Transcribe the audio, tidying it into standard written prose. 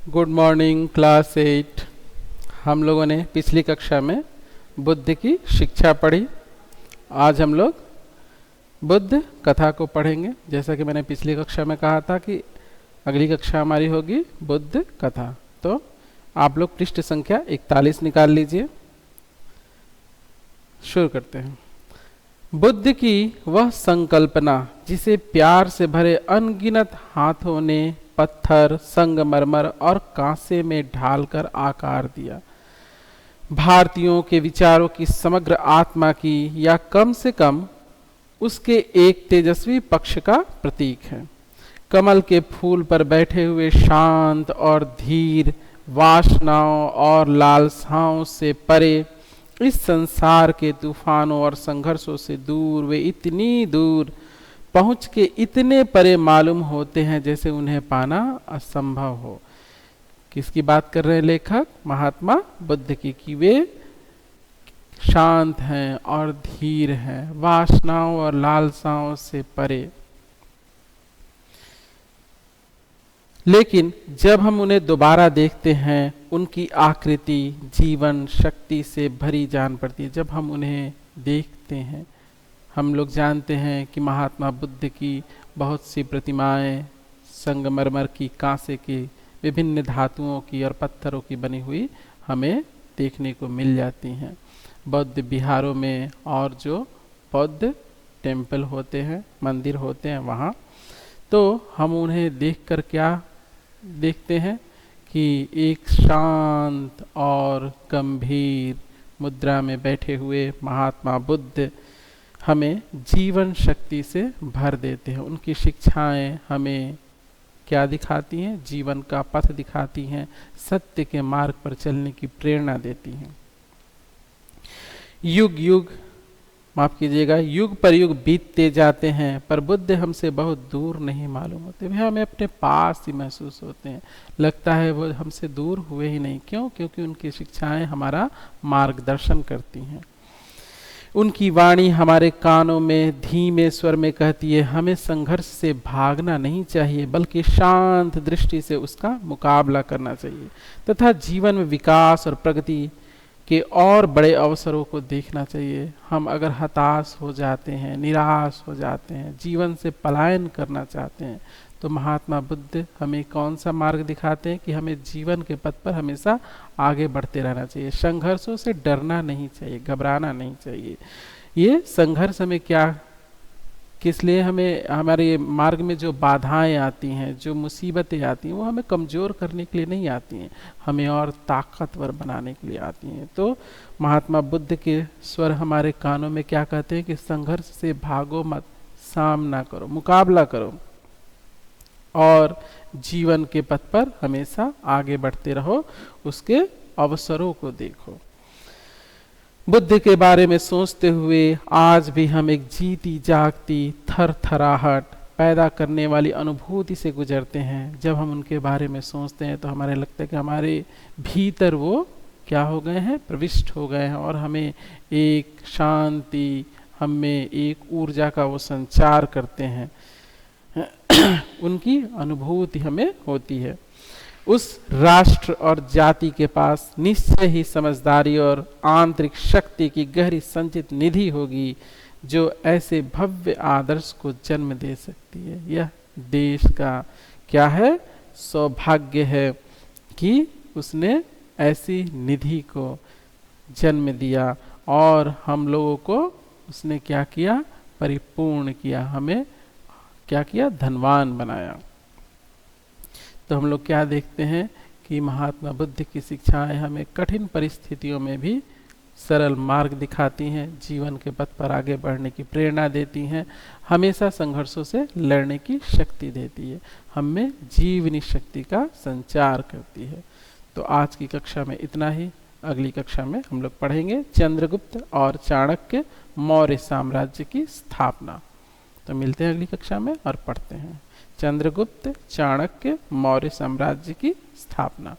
Good morning class 8। हम लोगों ने पिछली कक्षा में बुद्ध की शिक्षा पढ़ी। आज हम लोग बुद्ध कथा को पढ़ेंगे। जैसा कि मैंने पिछली कक्षा में कहा था कि अगली कक्षा हमारी होगी बुद्ध कथा। तो आप लोग पृष्ठ संख्या 41 निकाल लीजिए। शुरू करते हैं। बुद्ध की वह संकल्पना जिसे प्यार से भरे अनगिनत हाथों ने पत्थर, संगमरमर और कांसे में ढालकर आकार दिया, भारतीयों के विचारों की समग्र आत्मा की या कम से कम उसके एक तेजस्वी पक्ष का प्रतीक है। कमल के फूल पर बैठे हुए शांत और धीर, वासनाओं और लालसाओं से परे, इस संसार के तूफानों और संघर्षों से दूर, वे इतनी दूर पहुंच के इतने परे मालूम होते हैं जैसे उन्हें पाना असंभव हो। किसकी बात कर रहे हैं लेखक? महात्मा बुद्ध की, कि वे शांत हैं और धीर हैं, वासनाओं और लालसाओं से परे। लेकिन जब हम उन्हें दोबारा देखते हैं, उनकी आकृति जीवन शक्ति से भरी जान पड़ती है। जब हम उन्हें देखते हैं, हम लोग जानते हैं कि महात्मा बुद्ध की बहुत सी प्रतिमाएं संगमरमर की, कांसे की, विभिन्न धातुओं की और पत्थरों की बनी हुई हमें देखने को मिल जाती हैं बौद्ध विहारों में, और जो बौद्ध टेम्पल होते हैं, मंदिर होते हैं वहाँ। तो हम उन्हें देखकर क्या देखते हैं कि एक शांत और गंभीर मुद्रा में बैठे हुए महात्मा बुद्ध हमें जीवन शक्ति से भर देते हैं। उनकी शिक्षाएं हमें क्या दिखाती हैं? जीवन का पथ दिखाती हैं, सत्य के मार्ग पर चलने की प्रेरणा देती हैं। युग युग, माफ कीजिएगा, युग पर युग बीतते जाते हैं, पर बुद्ध हमसे बहुत दूर नहीं मालूम होते। वे हमें अपने पास ही महसूस होते हैं। लगता है वो हमसे दूर हुए ही नहीं। क्यों? क्योंकि उनकी शिक्षाएं हमारा मार्गदर्शन करती हैं। उनकी वाणी हमारे कानों में धीमे स्वर में कहती है, हमें संघर्ष से भागना नहीं चाहिए, बल्कि शांत दृष्टि से उसका मुकाबला करना चाहिए तथा जीवन में विकास और प्रगति के और बड़े अवसरों को देखना चाहिए। हम अगर हताश हो जाते हैं, निराश हो जाते हैं, जीवन से पलायन करना चाहते हैं, तो महात्मा बुद्ध हमें कौन सा मार्ग दिखाते हैं कि हमें जीवन के पथ पर हमेशा आगे बढ़ते रहना चाहिए। संघर्षों से डरना नहीं चाहिए, घबराना नहीं चाहिए। ये संघर्ष हमें क्या, किस लिए हमें, हमारे मार्ग में जो बाधाएं आती हैं, जो मुसीबतें आती हैं, वो हमें कमज़ोर करने के लिए नहीं आती हैं, हमें और ताकतवर बनाने के लिए आती हैं। तो महात्मा बुद्ध के स्वर हमारे कानों में क्या कहते हैं कि संघर्ष से भागो मत, सामना करो, मुकाबला करो और जीवन के पथ पर हमेशा आगे बढ़ते रहो, उसके अवसरों को देखो। बुद्ध के बारे में सोचते हुए आज भी हम एक जीती जागती थरथराहट पैदा करने वाली अनुभूति से गुजरते हैं। जब हम उनके बारे में सोचते हैं तो हमारे लगता है कि हमारे भीतर वो क्या हो गए हैं? प्रविष्ट हो गए हैं, और हमें एक शांति, हमें एक ऊर्जा का वो संचार करते हैं। उनकी अनुभूति हमें होती है। उस राष्ट्र और जाति के पास निश्चय ही समझदारी और आंतरिक शक्ति की गहरी संचित निधि होगी जो ऐसे भव्य आदर्श को जन्म दे सकती है। यह देश का क्या है? सौभाग्य है कि उसने ऐसी निधि को जन्म दिया और हम लोगों को उसने क्या किया? परिपूर्ण किया, हमें क्या किया? धनवान बनाया। तो हम लोग क्या देखते हैं कि महात्मा बुद्ध की शिक्षाएं हमें कठिन परिस्थितियों में भी सरल मार्ग दिखाती हैं, जीवन के पथ पर आगे बढ़ने की प्रेरणा देती हैं, हमेशा संघर्षों से लड़ने की शक्ति देती है, हमें जीवनी शक्ति का संचार करती है। तो आज की कक्षा में इतना ही। अगली कक्षा में हम लोग पढ़ेंगे चंद्रगुप्त और चाणक्य मौर्य साम्राज्य की स्थापना। तो मिलते हैं अगली कक्षा में और पढ़ते हैं चंद्रगुप्त चाणक्य मौर्य साम्राज्य की स्थापना।